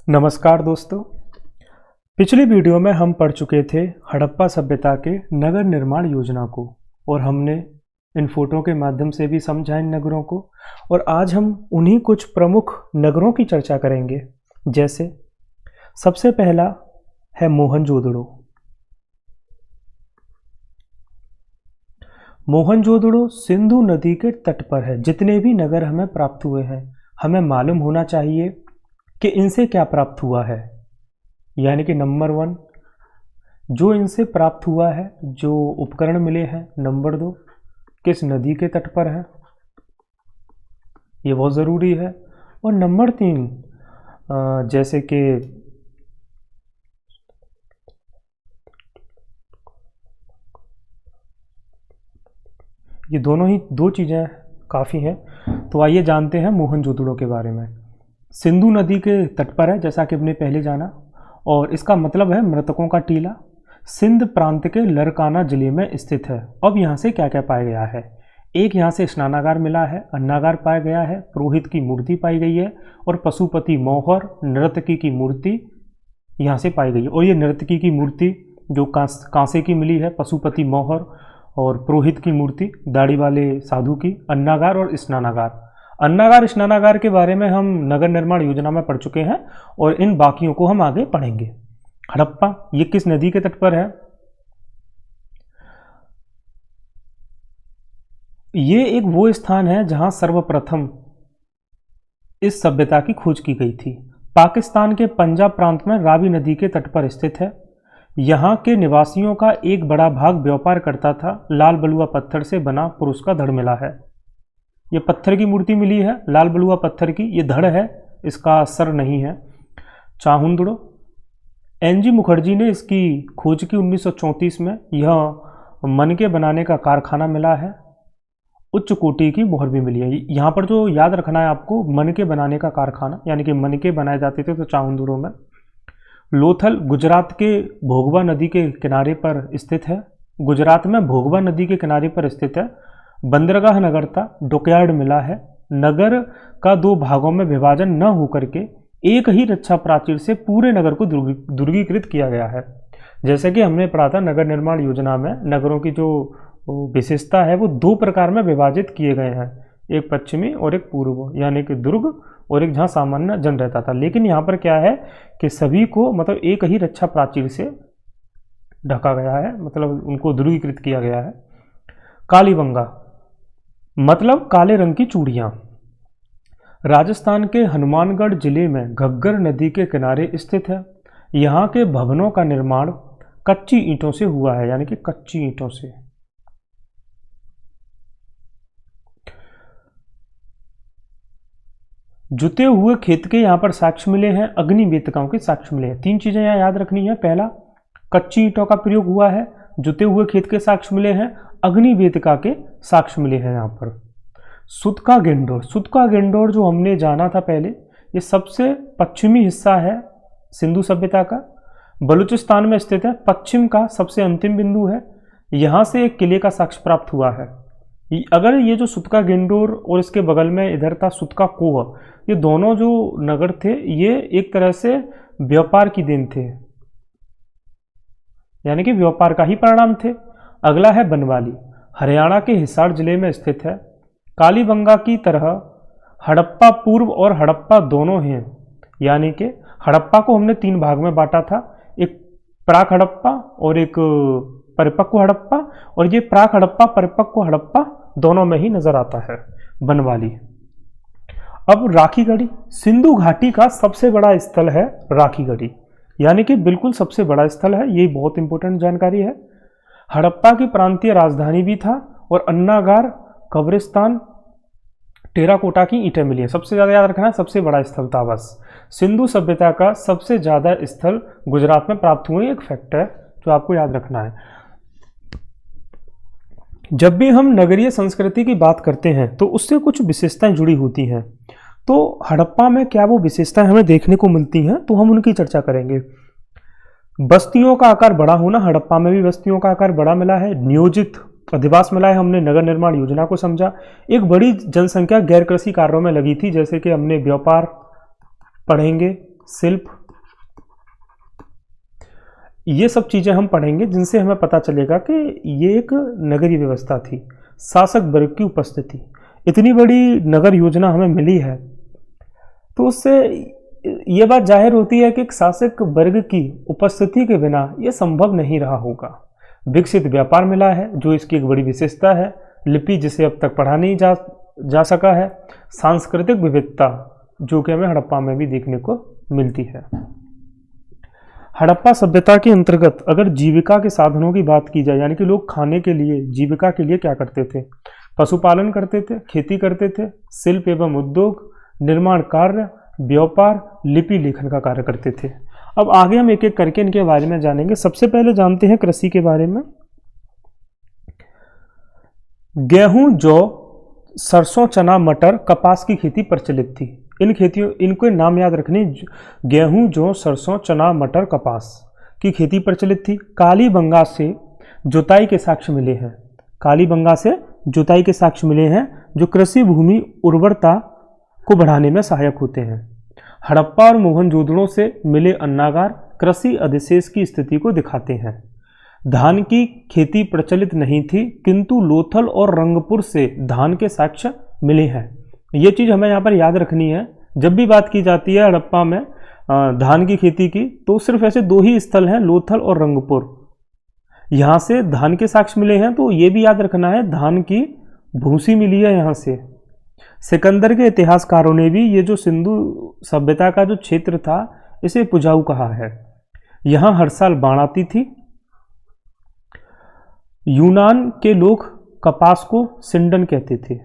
नमस्कार दोस्तों। पिछली वीडियो में हम पढ़ चुके थे हड़प्पा सभ्यता के नगर निर्माण योजना को और हमने इन फोटो के माध्यम से भी समझा इन नगरों को। और आज हम उन्हीं कुछ प्रमुख नगरों की चर्चा करेंगे। जैसे सबसे पहला है मोहनजोदड़ो। मोहनजोदड़ो सिंधु नदी के तट पर है। जितने भी नगर हमें प्राप्त हुए हैं हमें मालूम होना चाहिए कि इनसे क्या प्राप्त हुआ है। यानी कि नंबर 1 जो इनसे प्राप्त हुआ है, जो उपकरण मिले हैं। नंबर 2 किस नदी के तट पर है, ये बहुत ज़रूरी है। और नंबर 3 जैसे कि ये दोनों ही 2 चीज़ें काफ़ी हैं। तो आइए जानते हैं मोहनजोदड़ो के बारे में। सिंधु नदी के तट पर है, जैसा कि हमने पहले जाना, और इसका मतलब है मृतकों का टीला। सिंध प्रांत के लरकाना जिले में स्थित है। अब यहाँ से क्या क्या पाया गया है। एक यहाँ से स्नानागार मिला है, अन्नागार पाया गया है, पुरोहित की मूर्ति पाई गई है और पशुपति मोहर नर्तकी की मूर्ति यहाँ से पाई गई है। और ये नर्तकी की मूर्ति जो कांसे की मिली है, पशुपति मोहर और पुरोहित की मूर्ति दाढ़ी वाले साधु की। अन्नागार और स्नानागार, अन्नागार स्नानागार के बारे में हम नगर निर्माण योजना में पढ़ चुके हैं और इन बाकियों को हम आगे पढ़ेंगे। हड़प्पा ये किस नदी के तट पर है। ये एक वो स्थान है जहां सर्वप्रथम इस सभ्यता की खोज की गई थी। पाकिस्तान के पंजाब प्रांत में रावी नदी के तट पर स्थित है। यहाँ के निवासियों का एक बड़ा भाग व्यापार करता था। लाल बलुआ पत्थर से बना पुरुष का धड़ मिला है। ये पत्थर की मूर्ति मिली है, लाल बलुआ पत्थर की। ये धड़ है, इसका सर नहीं है। चाहुंदड़ो, एनजी मुखर्जी ने इसकी खोज की 1934 में। यह मनके बनाने का कारखाना मिला है। उच्च कोटि की मोहर भी मिली है। यहाँ पर जो याद रखना है आपको, मनके बनाने का कारखाना, यानी कि मनके बनाए जाते थे तो चाहुंदड़ो में। लोथल गुजरात के भोगवा नदी के किनारे पर स्थित है। गुजरात में भोगवा नदी के किनारे पर स्थित है। बंदरगाह नगर था, डॉकयार्ड मिला है। नगर का 2 भागों में विभाजन न होकर के एक ही रक्षा प्राचीर से पूरे नगर को दुर्गीकृत किया गया है। जैसे कि हमने पढ़ा था नगर निर्माण योजना में, नगरों की जो विशेषता है वो 2 प्रकार में विभाजित किए गए हैं, एक पश्चिमी और एक पूर्व, यानी कि दुर्ग और एक जहाँ सामान्य जन रहता था। लेकिन यहाँ पर क्या है कि सभी को मतलब एक ही रक्षा प्राचीर से ढका गया है, मतलब उनको दुर्गीकृत किया गया है। कालीबंगा मतलब काले रंग की चूड़ियाँ। राजस्थान के हनुमानगढ़ जिले में घग्गर नदी के किनारे स्थित है। यहाँ के भवनों का निर्माण कच्ची ईंटों से हुआ है, यानी कि कच्ची ईंटों से। जुते हुए खेत के यहाँ पर साक्ष्य मिले हैं, अग्नि वेदिकाओं के साक्ष्य मिले हैं। 3 चीजें यहाँ याद रखनी है। पहला, कच्ची ईंटों का प्रयोग हुआ है, जुते हुए खेत के साक्ष्य मिले हैं, अग्नि वेदिका के साक्ष्य मिले हैं। यहाँ पर सुतका गेंडोर, सुतका गेंडोर जो हमने जाना था पहले, ये सबसे पश्चिमी हिस्सा है सिंधु सभ्यता का, बलूचिस्तान में स्थित है। पश्चिम का सबसे अंतिम बिंदु है। यहाँ से एक किले का साक्ष्य प्राप्त हुआ है। अगर ये जो सुतका गेंडोर और इसके बगल में इधर था सुतका कोह, ये दोनों जो नगर थे ये एक तरह से व्यापार की देन थे, यानी कि व्यापार का ही परिणाम थे। अगला है बनवाली, हरियाणा के हिसार जिले में स्थित है। कालीबंगा की तरह हड़प्पा पूर्व और हड़प्पा दोनों हैं, यानी कि हड़प्पा को हमने 3 भाग में बांटा था, एक प्राक हड़प्पा और एक परिपक्व हड़प्पा, और ये प्राक हड़प्पा परिपक्व हड़प्पा दोनों में ही नजर आता है बनवाली। अब राखीगढ़ी, सिंधु घाटी का सबसे बड़ा स्थल है राखीगढ़ी, यानी कि बिल्कुल सबसे बड़ा स्थल है। ये बहुत इंपॉर्टेंट जानकारी है। हड़प्पा की प्रांतीय राजधानी भी था और अन्नागार, कब्रिस्तान, टेराकोटा की ईंटें मिली है। सबसे ज़्यादा याद रखना है, सबसे बड़ा स्थल था। बस सिंधु सभ्यता का सबसे ज़्यादा स्थल गुजरात में प्राप्त हुए, एक फैक्ट है जो आपको याद रखना है। जब भी हम नगरीय संस्कृति की बात करते हैं तो उससे कुछ विशेषताएं जुड़ी होती हैं। तो हड़प्पा में क्या वो विशेषताएं हमें देखने को मिलती हैं, तो हम उनकी चर्चा करेंगे। बस्तियों का आकार बड़ा होना, हड़प्पा में भी बस्तियों का आकार बड़ा मिला है। नियोजित अधिवास मिला है, हमने नगर निर्माण योजना को समझा। एक बड़ी जनसंख्या गैर कृषि कार्यों में लगी थी, जैसे कि हमने व्यापार पढ़ेंगे, शिल्प, ये सब चीज़ें हम पढ़ेंगे जिनसे हमें पता चलेगा कि ये एक नगरीय व्यवस्था थी, शासक वर्ग की उपस्थिति। इतनी बड़ी नगर योजना हमें मिली है तो उससे ये बात जाहिर होती है कि एक शासक वर्ग की उपस्थिति के बिना ये संभव नहीं रहा होगा। विकसित व्यापार मिला है जो इसकी एक बड़ी विशेषता है, लिपि जिसे अब तक पढ़ा नहीं जा सका है, सांस्कृतिक विविधता जो कि हमें हड़प्पा में भी देखने को मिलती है। हड़प्पा सभ्यता के अंतर्गत अगर जीविका के साधनों की बात की जाए, यानी कि लोग खाने के लिए, जीविका के लिए क्या करते थे? पशुपालन करते थे, खेती करते थे, शिल्प एवं उद्योग, निर्माण कार्य, व्यापार, लिपि लेखन का कार्य करते थे। अब आगे हम एक एक करके इनके बारे में जानेंगे। सबसे पहले जानते हैं कृषि के बारे में। गेहूं, जौ, सरसों, चना, मटर, कपास की खेती प्रचलित थी। इन खेतियों, इनको नाम याद रखने, गेहूं, जौ, सरसों, चना, मटर, कपास की खेती प्रचलित थी। कालीबंगा से जुताई के साक्ष्य मिले हैं। कालीबंगा से जुताई के साक्ष्य मिले हैं जो कृषि भूमि उर्वरता को बढ़ाने में सहायक होते हैं। हड़प्पा और मोहनजोदड़ो से मिले अन्नागार कृषि अधिशेष की स्थिति को दिखाते हैं। धान की खेती प्रचलित नहीं थी किंतु लोथल और रंगपुर से धान के साक्ष्य मिले हैं। ये चीज़ हमें यहाँ पर याद रखनी है। जब भी बात की जाती है हड़प्पा में धान की खेती की तो सिर्फ ऐसे दो ही स्थल हैं, लोथल और रंगपुर। यहाँ से धान के साक्ष्य मिले हैं तो ये भी याद रखना है धान की भूसी मिली है यहाँ से। सिकंदर के इतिहासकारों ने भी ये जो सिंधु सभ्यता का जो क्षेत्र था इसे पुजाऊ कहा है। यहाँ हर साल बाढ़ आती थी। यूनान के लोग कपास को सिंडन कहते थे।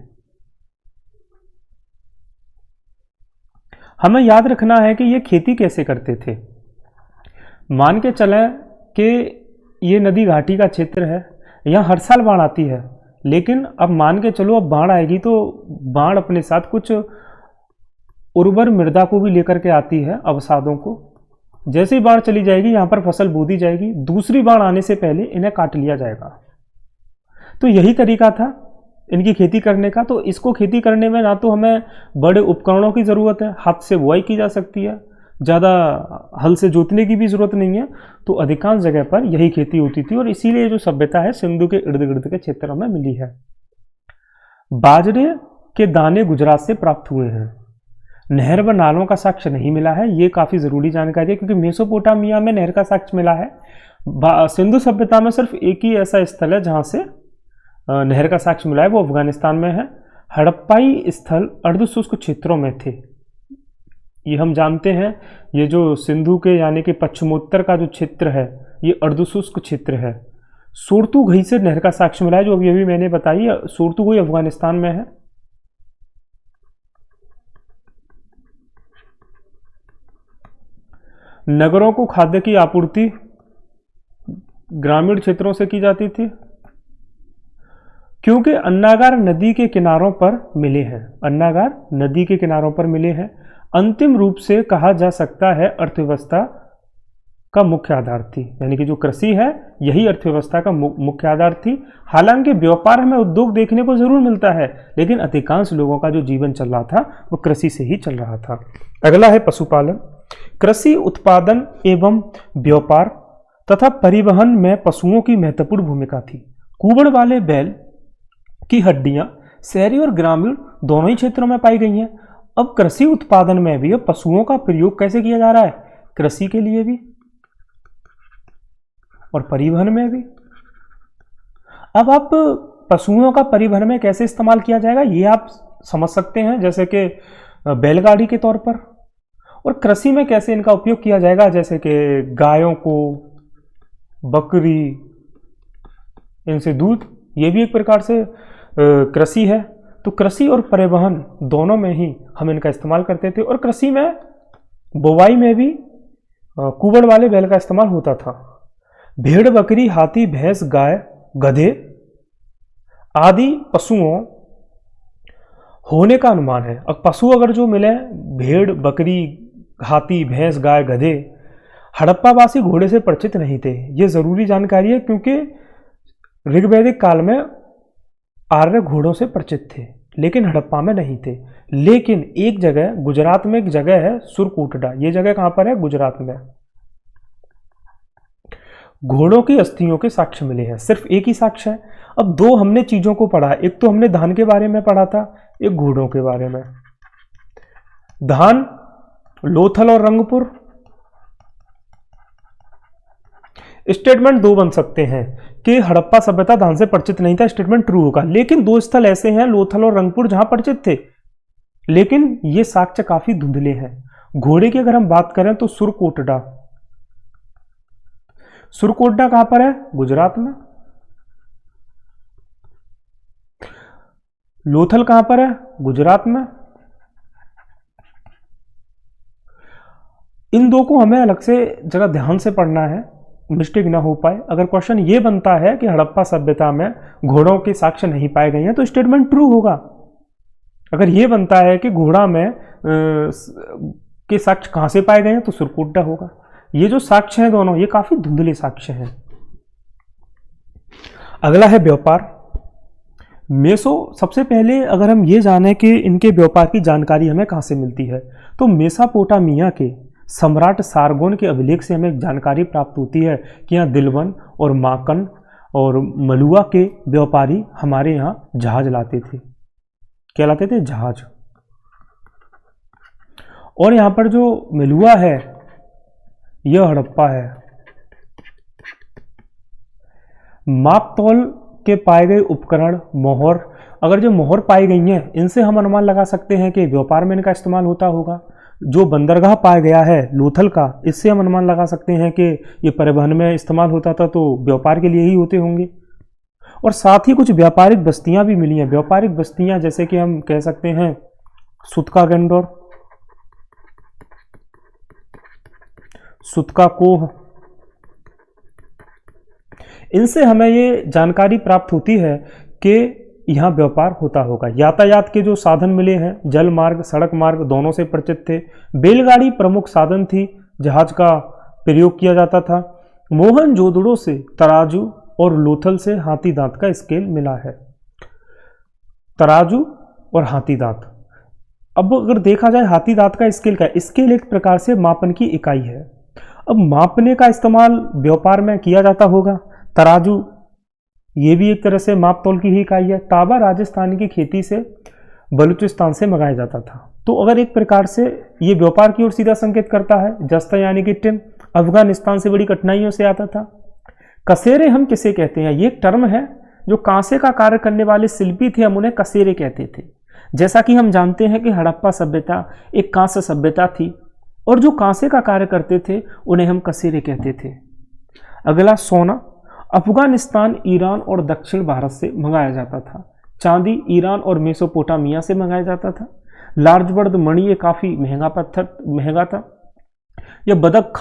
हमें याद रखना है कि ये खेती कैसे करते थे। मान के चलें कि ये नदी घाटी का क्षेत्र है, यहाँ हर साल बाढ़ आती है, लेकिन अब मान के चलो अब बाढ़ आएगी तो बाढ़ अपने साथ कुछ उर्वर मृदा को भी लेकर के आती है, अवसादों को। जैसे ही बाढ़ चली जाएगी यहाँ पर फसल बो दी जाएगी, दूसरी बाढ़ आने से पहले इन्हें काट लिया जाएगा। तो यही तरीका था इनकी खेती करने का। तो इसको खेती करने में ना तो हमें बड़े उपकरणों की ज़रूरत है, हाथ से बुआई की जा सकती है, ज़्यादा हल से जोतने की भी ज़रूरत नहीं है। तो अधिकांश जगह पर यही खेती होती थी और इसीलिए जो सभ्यता है सिंधु के इर्द गिर्द के क्षेत्रों में मिली है। बाजरे के दाने गुजरात से प्राप्त हुए हैं। नहर व नालों का साक्ष्य नहीं मिला है। ये काफ़ी ज़रूरी जानकारी है क्योंकि मेसोपोटामिया में नहर का साक्ष्य मिला है। सिंधु सभ्यता में सिर्फ एक ही ऐसा स्थल है जहाँ से नहर का साक्ष्य मिला है, वो अफगानिस्तान में है। हड़प्पाई स्थल अर्धशुष्क क्षेत्रों में थे। ये हम जानते हैं, ये जो सिंधु के यानी कि पश्चिमोत्तर का जो क्षेत्र है ये अर्धशुष्क क्षेत्र है। सोरतुघई से नहर का साक्ष्य मिला है जो अभी मैंने बताई। सोरतुघई अफगानिस्तान में है। नगरों को खाद्य की आपूर्ति ग्रामीण क्षेत्रों से की जाती थी क्योंकि अन्नागार नदी के किनारों पर मिले हैं। अन्नागार नदी के किनारों पर मिले हैं। अंतिम रूप से कहा जा सकता है अर्थव्यवस्था का मुख्य आधार थी, यानी कि जो कृषि है यही अर्थव्यवस्था का मुख्य आधार थी। हालांकि व्यापार में उद्योग देखने को जरूर मिलता है, लेकिन अधिकांश लोगों का जो जीवन चल रहा था वो कृषि से ही चल रहा था। अगला है पशुपालन। कृषि उत्पादन एवं व्यापार तथा परिवहन में पशुओं की महत्वपूर्ण भूमिका थी। कुबड़ वाले बैल की हड्डियां शहरी और ग्रामीण दोनों ही क्षेत्रों में पाई गई हैं। अब कृषि उत्पादन में भी अब पशुओं का प्रयोग कैसे किया जा रहा है? कृषि के लिए भी और परिवहन में भी। अब आप पशुओं का परिवहन में कैसे इस्तेमाल किया जाएगा ये आप समझ सकते हैं, जैसे कि बैलगाड़ी के तौर पर। और कृषि में कैसे इनका उपयोग किया जाएगा, जैसे कि गायों को, बकरी, इनसे दूध, ये भी एक प्रकार से कृषि है। तो कृषि और परिवहन दोनों में ही हम इनका इस्तेमाल करते थे। और कृषि में बुवाई में भी कुबड़ वाले बैल का इस्तेमाल होता था। भेड़, बकरी, हाथी, भैंस, गाय, गधे आदि पशुओं होने का अनुमान है। अब पशु अगर जो मिले, भेड़, बकरी, हाथी, भैंस, गाय, गधे, हड़प्पावासी घोड़े से परिचित नहीं थे। ये जरूरी जानकारी है क्योंकि ऋग्वैदिक काल में आर्य घोड़ों से परिचित थे। लेकिन हड़प्पा में नहीं थे। लेकिन एक जगह गुजरात में एक जगह है सुरकोटडा, ये जगह कहां पर है? गुजरात में। घोड़ों की अस्थियों के साक्ष्य मिले हैं, सिर्फ एक ही साक्ष्य है। अब दो हमने चीजों को पढ़ा, एक तो हमने धान के बारे में पढ़ा था, एक घोड़ों के बारे में। धान लोथल और रंगपुर। स्टेटमेंट दो बन सकते हैं कि हड़प्पा सभ्यता धान से परिचित नहीं था, स्टेटमेंट ट्रू होगा। लेकिन दो स्थल ऐसे हैं लोथल और रंगपुर जहां परिचित थे, लेकिन ये साक्ष्य काफी धुंधले हैं। घोड़े की अगर हम बात करें तो सुरकोटडा, सुरकोटडा कहां पर है? गुजरात में। लोथल कहां पर है? गुजरात में। इन दो को हमें अलग से जरा ध्यान से पढ़ना है, मिस्टेक ना हो पाए। अगर क्वेश्चन ये बनता है कि हड़प्पा सभ्यता में घोड़ों के साक्ष्य नहीं पाए गए हैं तो स्टेटमेंट ट्रू होगा। अगर ये बनता है कि घोड़ा में के साक्ष्य कहां से पाए गए हैं तो सुरकोटडा होगा। ये जो साक्ष्य हैं दोनों, ये काफी धुंधले साक्ष्य हैं। अगला है व्यापार। मेसो, सबसे पहले अगर हम ये जाने कि इनके व्यापार की जानकारी हमें कहां से मिलती है तो मेसोपोटामिया के सम्राट सारगोन के अभिलेख से हमें जानकारी प्राप्त होती है कि यहाँ दिलवन और माकन और मलुआ के व्यापारी हमारे यहाँ जहाज लाते थे। क्या लाते थे? जहाज। और यहाँ पर जो मलुआ है यह हड़प्पा है। माप तौल के पाए गए उपकरण, मोहर, अगर जो मोहर पाई गई हैं इनसे हम अनुमान लगा सकते हैं कि व्यापार में इनका इस्तेमाल होता होगा। जो बंदरगाह पाया गया है लोथल का, इससे हम अनुमान लगा सकते हैं कि ये परिवहन में इस्तेमाल होता था, तो व्यापार के लिए ही होते होंगे। और साथ ही कुछ व्यापारिक बस्तियां भी मिली हैं। व्यापारिक बस्तियां जैसे कि हम कह सकते हैं सुतका गंडोर, सुतका कोह, इनसे हमें ये जानकारी प्राप्त होती है कि यहाँ व्यापार होता होगा। यातायात के जो साधन मिले हैं, जल मार्ग, सड़क मार्ग दोनों से परिचित थे। बैलगाड़ी प्रमुख साधन थी, जहाज का प्रयोग किया जाता था। मोहनजोदड़ो से तराजू और लोथल से हाथी दांत का स्केल मिला है। तराजू और हाथी दांत। अब अगर देखा जाए हाथी दांत का स्केल का, स्केल एक प्रकार से मापन की इकाई है। अब मापने का इस्तेमाल व्यापार में किया जाता होगा। तराजू ये भी एक तरह से माप तौल की ही इकाई है। तांबा राजस्थान की खेती से बलूचिस्तान से मंगाया जाता था। तो अगर एक प्रकार से ये व्यापार की ओर सीधा संकेत करता है। जस्ता यानी कि टिन अफगानिस्तान से बड़ी कठिनाइयों से आता था। कसेरे हम किसे कहते हैं? ये एक टर्म है, जो कांसे का कार्य करने वाले शिल्पी थे हम उन्हें कसेरे कहते थे। जैसा कि हम जानते हैं कि हड़प्पा सभ्यता एक कांस्य सभ्यता थी और जो कांसे का कार्य करते थे उन्हें हम कसेरे कहते थे। अगला सोना, अफगानिस्तान, ईरान और दक्षिण भारत से मंगाया जाता था। चांदी ईरान और मेसोपोटामिया से मंगाया जाता था। लार्ज बर्ड मणि ये काफ़ी महंगा था। यह बदक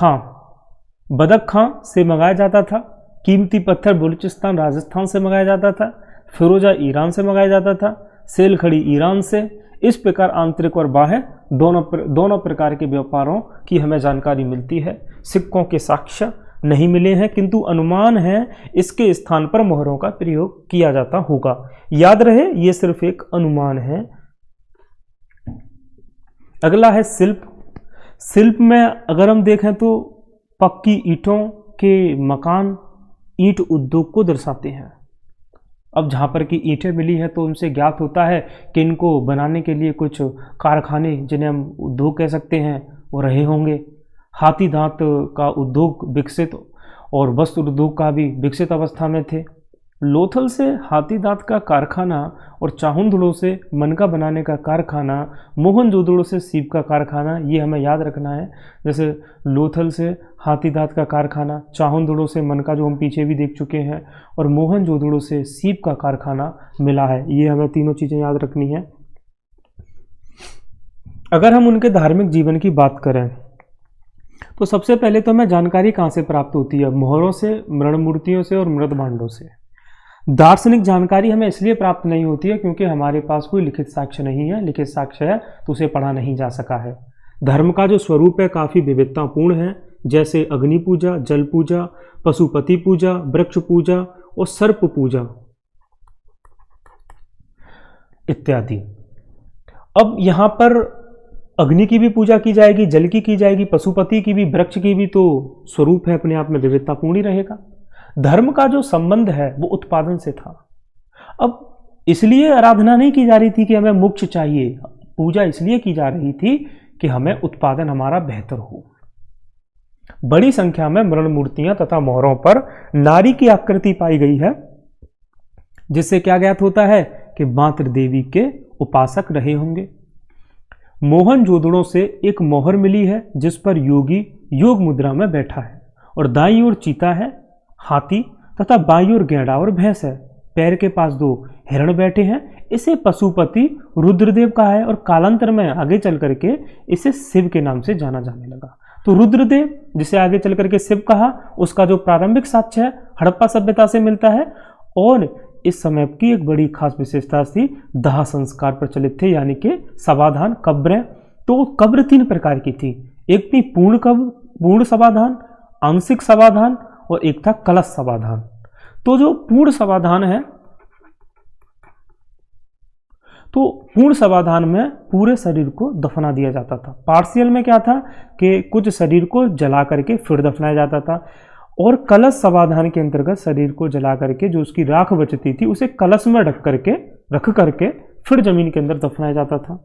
खां से मंगाया जाता था। कीमती पत्थर बलूचिस्तान राजस्थान से मंगाया जाता था। फिरोजा ईरान से मंगाया जाता था। सेल खड़ी ईरान से। इस प्रकार आंतरिक और बाह्य दोनों प्रकार के व्यापारों की हमें जानकारी मिलती है। सिक्कों के साक्ष्य नहीं मिले हैं, किंतु अनुमान है इसके स्थान पर मोहरों का प्रयोग किया जाता होगा। याद रहे ये सिर्फ एक अनुमान है। अगला है शिल्प। शिल्प में अगर हम देखें तो पक्की ईंटों के मकान ईंट उद्योग को दर्शाते हैं। अब जहाँ पर की ईंटें मिली हैं तो उनसे ज्ञात होता है कि इनको बनाने के लिए कुछ कारखाने, जिन्हें हम उद्योग कह सकते हैं, वो रहे होंगे। हाथी दांत का उद्योग विकसित और वस्त्र उद्योग का भी विकसित अवस्था में थे। लोथल से हाथी दांत का कारखाना और चाहुंदड़ो से मनका बनाने का कारखाना, मोहनजोदड़ो से सीप का कारखाना, ये हमें याद रखना है। जैसे लोथल से हाथी दांत का कारखाना, चाहुंदड़ो से मनका जो हम पीछे भी देख चुके हैं, और मोहनजोदड़ो से सीप का कारखाना मिला है। ये हमें तीनों चीज़ें याद रखनी है। अगर हम उनके धार्मिक जीवन की बात करें तो सबसे पहले तो हमें जानकारी कहाँ से प्राप्त होती है? मोहरों से, मृण मूर्तियों से और मृत भांडों से। दार्शनिक जानकारी हमें इसलिए प्राप्त नहीं होती है क्योंकि हमारे पास कोई लिखित साक्ष्य नहीं है। लिखित साक्ष्य है तो उसे पढ़ा नहीं जा सका है। धर्म का जो स्वरूप है काफ़ी विविधतापूर्ण है, जैसे अग्नि पूजा, जल पूजा, पशुपति पूजा, वृक्ष पूजा और सर्प पूजा। इत्यादि। अब यहाँ पर अग्नि की भी पूजा की जाएगी, जल की जाएगी, पशुपति की भी, वृक्ष की भी, तो स्वरूप है अपने आप में विविधतापूर्ण ही रहेगा। धर्म का जो संबंध है वो उत्पादन से था। अब इसलिए आराधना नहीं की जा रही थी कि हमें मोक्ष चाहिए, पूजा इसलिए की जा रही थी कि हमें उत्पादन हमारा बेहतर हो। बड़ी संख्या में मृण मूर्तियां तथा मोहरों पर नारी की आकृति पाई गई है, जिससे क्या ज्ञात होता है कि मातृ देवी के उपासक रहे होंगे। मोहनजोदड़ो से एक मोहर मिली है जिस पर योगी योग मुद्रा में बैठा है और दाईं ओर चीता है, हाथी तथा बाईं ओर गैंडा और भैंस है। पैर के पास 2 हिरण बैठे हैं। इसे पशुपति रुद्रदेव कहा है और कालांतर में आगे चल करके इसे शिव के नाम से जाना जाने लगा। तो रुद्रदेव, जिसे आगे चल करके शिव कहा, उसका जो प्रारंभिक साक्ष्य है हड़प्पा सभ्यता से मिलता है। और इस समय की एक बड़ी खास विशेषता थी, दाह संस्कार प्रचलित थे, यानी कि समाधान, कब्रें। तो कब्र 3 प्रकार की थी, एक थी पूर्ण कब्र, पूर्ण समाधान, आंशिक समाधान और एक था कलश समाधान। तो जो पूर्ण समाधान है, तो पूर्ण समाधान में पूरे शरीर को दफना दिया जाता था। पार्शियल में क्या था कि कुछ शरीर को जला करके फिर दफनाया जाता था। और कलश समाधान के अंतर्गत शरीर को जला करके जो उसकी राख बचती थी उसे कलश में रख करके फिर जमीन के अंदर दफनाया जाता था।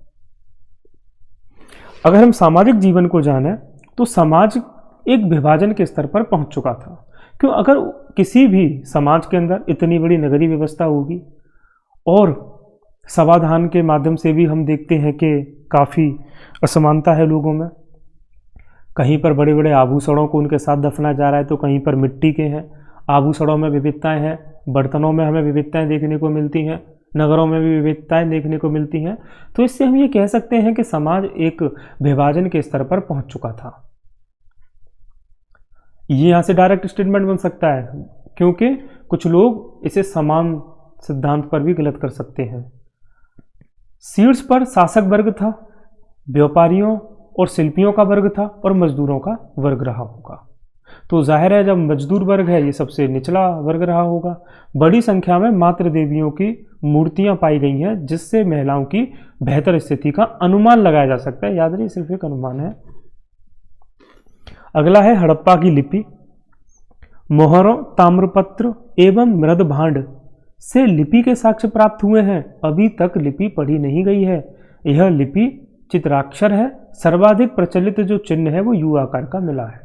अगर हम सामाजिक जीवन को जाने तो समाज एक विभाजन के स्तर पर पहुंच चुका था। क्यों? अगर किसी भी समाज के अंदर इतनी बड़ी नगरीय व्यवस्था होगी और समाधान के माध्यम से भी हम देखते हैं कि काफ़ी असमानता है लोगों में। कहीं पर बड़े बड़े आभूषणों को उनके साथ दफना जा रहा है तो कहीं पर मिट्टी के हैं। आभूषणों में विविधताएं हैं, बर्तनों में हमें विविधताएं देखने को मिलती हैं, नगरों में भी विविधताएं देखने को मिलती हैं। तो इससे हम ये कह सकते हैं कि समाज एक विभाजन के स्तर पर पहुंच चुका था। ये यहाँ से डायरेक्ट स्टेटमेंट बन सकता है, क्योंकि कुछ लोग इसे समान सिद्धांत पर भी गलत कर सकते हैं। शीर्ष पर शासक वर्ग था, व्यापारियों और शिल्पियों का वर्ग था और मजदूरों का वर्ग रहा होगा। तो जाहिर है जब मजदूर वर्ग है ये सबसे निचला वर्ग रहा होगा। बड़ी संख्या में मातृ देवियों की मूर्तियां पाई गई हैं, जिससे महिलाओं की बेहतर स्थिति का अनुमान लगाया जा सकता है। याद रहिए सिर्फ एक अनुमान है। अगला है हड़प्पा की लिपि। मोहरों, ताम्रपत्र एवं मृद भांड से लिपि के साक्ष्य प्राप्त हुए हैं। अभी तक लिपि पढ़ी नहीं गई है। यह लिपि चित्राक्षर है। सर्वाधिक प्रचलित जो चिन्ह है वो यू आकार का मिला है।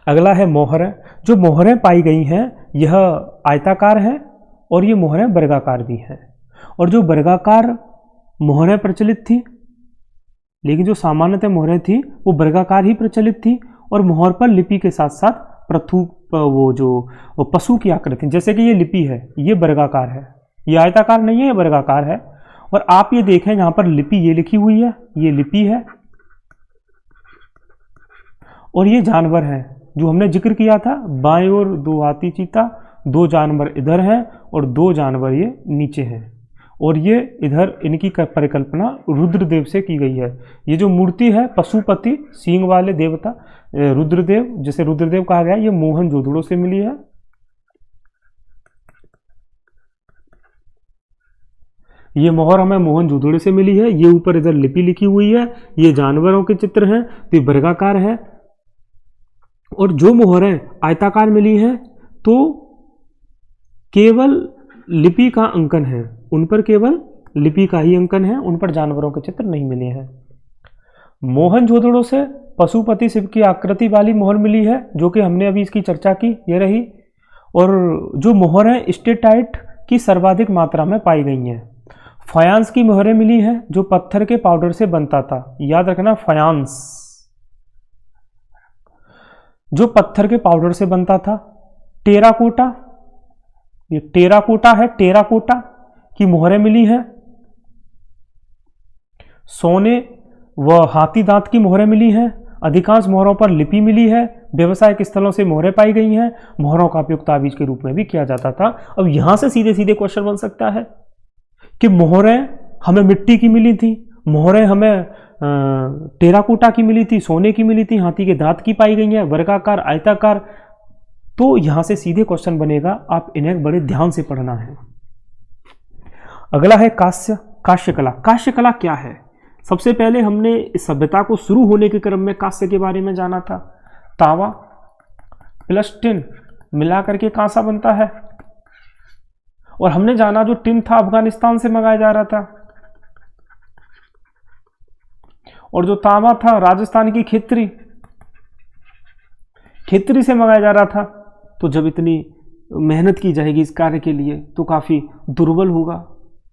अगला है मोहरें। जो मोहरें पाई गई हैं यह आयताकार है और ये मोहरें वर्गाकार भी हैं। और जो वर्गाकार मोहरें प्रचलित थी, लेकिन जो सामान्यतः मोहरें थी वो वर्गाकार ही प्रचलित थी और मोहर पर लिपि के साथ साथ वो पशु की आकृति, जैसे कि ये लिपि है ये वर्गाकार है, ये आयताकार नहीं है, ये वर्गाकार है। और आप ये देखें यहाँ पर लिपि ये लिखी हुई है, ये लिपि है और ये जानवर है जो हमने जिक्र किया था। बाएं ओर 2 हाथी चीता, 2 जानवर इधर हैं और 2 जानवर ये नीचे हैं। और ये इधर इनकी परिकल्पना रुद्रदेव से की गई है। ये जो मूर्ति है पशुपति सींग वाले देवता रुद्रदेव, जिसे रुद्रदेव कहा गया, ये मोहनजोदड़ो से मिली है। ये मोहर हमें मोहनजोदड़ो से मिली है। ये ऊपर इधर लिपि लिखी हुई है, ये जानवरों के चित्र हैं, तो ये वर्गाकार है। और जो मोहरें आयताकार मिली हैं तो केवल लिपि का अंकन है, उन पर केवल लिपि का ही अंकन है, उन पर जानवरों के चित्र नहीं मिले हैं। मोहनजोदड़ो से पशुपति शिव की आकृति वाली मोहर मिली है, जो कि हमने अभी इसकी चर्चा की, ये रही। और जो मोहरें स्टेटाइट की सर्वाधिक मात्रा में पाई गई हैं। फायांस की मोहरें मिली हैं जो पत्थर के पाउडर से बनता था। याद रखना, फायांस जो पत्थर के पाउडर से बनता था। टेराकोटा, ये टेराकोटा है, टेराकोटा की मोहरें मिली हैं। सोने व हाथी दांत की मोहरें मिली हैं। अधिकांश मोहरों पर लिपि मिली है। व्यवसायिक स्थलों से मोहरें पाई गई हैं। मोहरों का उपयोग ताबीज के रूप में भी किया जाता था। अब यहां से सीधे सीधे क्वेश्चन बन सकता है कि मोहरें हमें मिट्टी की मिली थी, मोहरें हमें टेराकोटा की मिली थी, सोने की मिली थी, हाथी के दांत की पाई गई हैं, वर्गाकार, आयताकार। तो यहां से सीधे क्वेश्चन बनेगा, आप इन्हें बड़े ध्यान से पढ़ना है। अगला है कांस्य, कांस्य कला। कांस्य कला क्या है? सबसे पहले हमने इस सभ्यता को शुरू होने के क्रम में कांस्य के बारे में जाना था। तांबा प्लस टिन मिला करके कांसा बनता है, और हमने जाना जो टिन था अफगानिस्तान से मंगाया जा रहा था, और जो तांबा था राजस्थान की खेतरी से मंगाया जा रहा था। तो जब इतनी मेहनत की जाएगी इस कार्य के लिए तो काफ़ी दुर्बल होगा,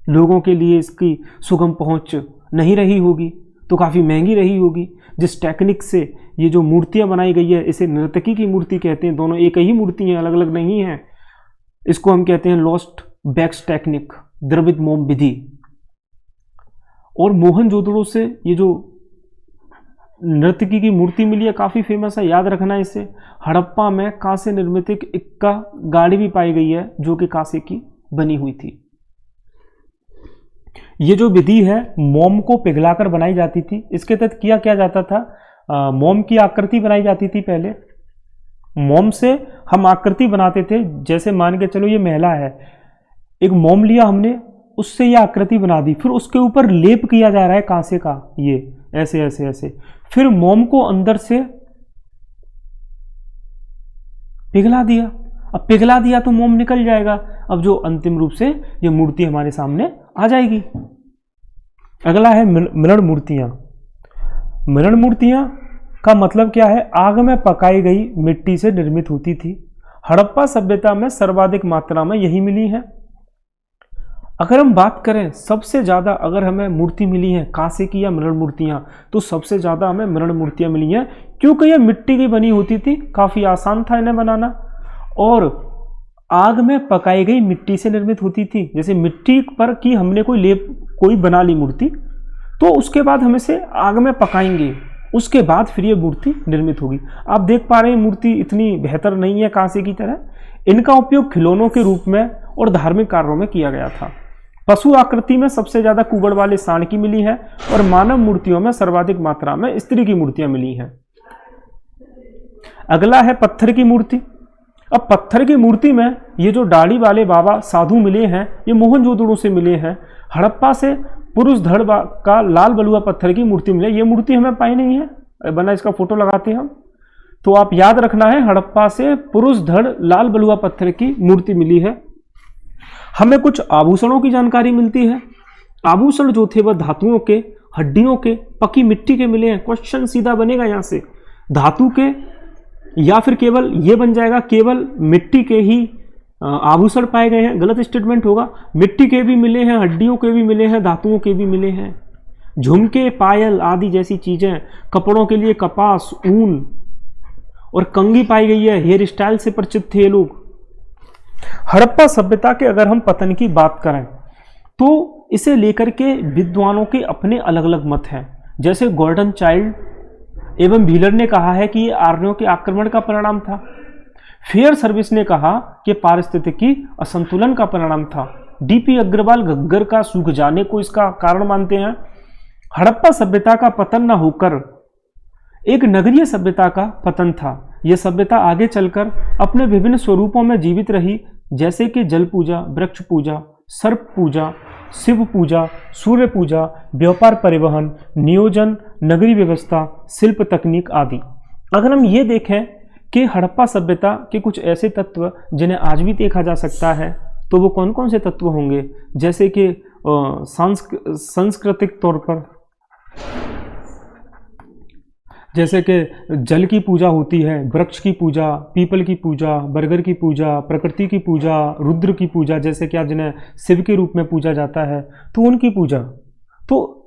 लोगों के लिए इसकी सुगम पहुंच नहीं रही होगी, तो काफ़ी महंगी रही होगी। जिस टेक्निक से ये जो मूर्तियां बनाई गई है, इसे नर्तकी की मूर्ति कहते हैं। दोनों एक ही मूर्ति हैं, अलग अलग नहीं है। इसको हम कहते हैं लोस्ट बैक्स टेक्निक, द्रवित मोम विधि। और मोहनजोदड़ो से ये जो नर्तकी की मूर्ति मिली है काफ़ी फेमस है, याद रखना इसे। हड़प्पा में कांसे निर्मित एक इक्का गाड़ी भी पाई गई है जो कि कांसे की बनी हुई थी। ये जो विधि है मोम को पिघलाकर बनाई जाती थी। इसके तहत किया क्या जाता था, मोम की आकृति बनाई जाती थी। पहले मोम से हम आकृति बनाते थे, जैसे मान के चलो ये महिला है, एक मोम लिया हमने, उससे ये आकृति बना दी, फिर उसके ऊपर लेप किया जा रहा है कांसे का, ये ऐसे ऐसे ऐसे, फिर मोम को अंदर से पिघला दिया। अब पिघला दिया तो मोम निकल जाएगा, अब जो अंतिम रूप से ये मूर्ति हमारे सामने आ जाएगी। अगला है मिलन मूर्तियां। मिलन मूर्तियां का मतलब क्या है, आग में पकाई गई मिट्टी से निर्मित होती थी। हड़प्पा सभ्यता में सर्वाधिक मात्रा में यही मिली है। अगर हम बात करें सबसे ज़्यादा अगर हमें मूर्ति मिली है कांसे की या मृण मूर्तियाँ, तो सबसे ज़्यादा हमें मृण मूर्तियाँ मिली हैं, क्योंकि ये मिट्टी की बनी होती थी, काफ़ी आसान था इन्हें बनाना, और आग में पकाई गई मिट्टी से निर्मित होती थी। जैसे मिट्टी पर की हमने कोई बना ली मूर्ति, तो उसके बाद हम इसे आग में पकाएंगे, उसके बाद फिर ये मूर्ति निर्मित होगी। आप देख पा रहे हैं मूर्ति इतनी बेहतर नहीं है कांसे की तरह। इनका उपयोग खिलौनों के रूप में और धार्मिक कार्यों में किया गया था। पशु आकृति में सबसे ज्यादा कुबड़ वाले सांड की मिली है, और मानव मूर्तियों में सर्वाधिक मात्रा में स्त्री की मूर्तियां मिली हैं। अगला है पत्थर की मूर्ति। अब पत्थर की मूर्ति में ये जो दाढ़ी वाले बाबा साधु मिले हैं, ये मोहनजोदड़ो से मिले हैं। हड़प्पा से पुरुष धड़ का लाल बलुआ पत्थर की मूर्ति मिले। ये मूर्ति हमें पाई नहीं है, बना इसका फोटो लगाते हैं हम, तो आप याद रखना है हड़प्पा से पुरुष धड़ लाल बलुआ पत्थर की मूर्ति मिली है। हमें कुछ आभूषणों की जानकारी मिलती है। आभूषण जो थे वह धातुओं के, हड्डियों के, पकी मिट्टी के मिले हैं। क्वेश्चन सीधा बनेगा यहां से, धातु के या फिर केवल ये बन जाएगा केवल मिट्टी के ही आभूषण पाए गए हैं, गलत स्टेटमेंट होगा। मिट्टी के भी मिले हैं, हड्डियों के भी मिले हैं, धातुओं के भी मिले हैं। झुमके, पायल आदि जैसी चीजें, कपड़ों के लिए कपास, ऊन और कंघी पाई गई है। हेयर स्टाइल से परिचित थे ये लोग। हड़प्पा सभ्यता के अगर हम पतन की बात करें तो इसे लेकर के विद्वानों के अपने अलग अलग मत हैं। जैसे गॉर्डन चाइल्ड एवं व्हीलर ने कहा है कि ये आर्यों के आक्रमण का परिणाम था। फेयर सर्विस ने कहा कि पारिस्थितिकी असंतुलन का परिणाम था। डीपी अग्रवाल घग्गर का सूख जाने को इसका कारण मानते हैं। हड़प्पा सभ्यता का पतन न होकर एक नगरीय सभ्यता का पतन था। यह सभ्यता आगे चलकर अपने विभिन्न स्वरूपों में जीवित रही, जैसे कि जल पूजा, वृक्ष पूजा, सर्प पूजा, शिव पूजा, सूर्य पूजा, व्यापार परिवहन, नियोजन, नगरीय व्यवस्था, शिल्प तकनीक आदि। अगर हम ये देखें कि हड़प्पा सभ्यता के कुछ ऐसे तत्व जिन्हें आज भी देखा जा सकता है, तो वो कौन कौन से तत्व होंगे, जैसे कि सांस्कृतिक तौर पर जैसे कि जल की पूजा होती है, वृक्ष की पूजा, पीपल की पूजा, बरगद की पूजा, प्रकृति की पूजा, रुद्र की पूजा, जैसे कि आज जिन्हें शिव के रूप में पूजा जाता है, तो उनकी पूजा। तो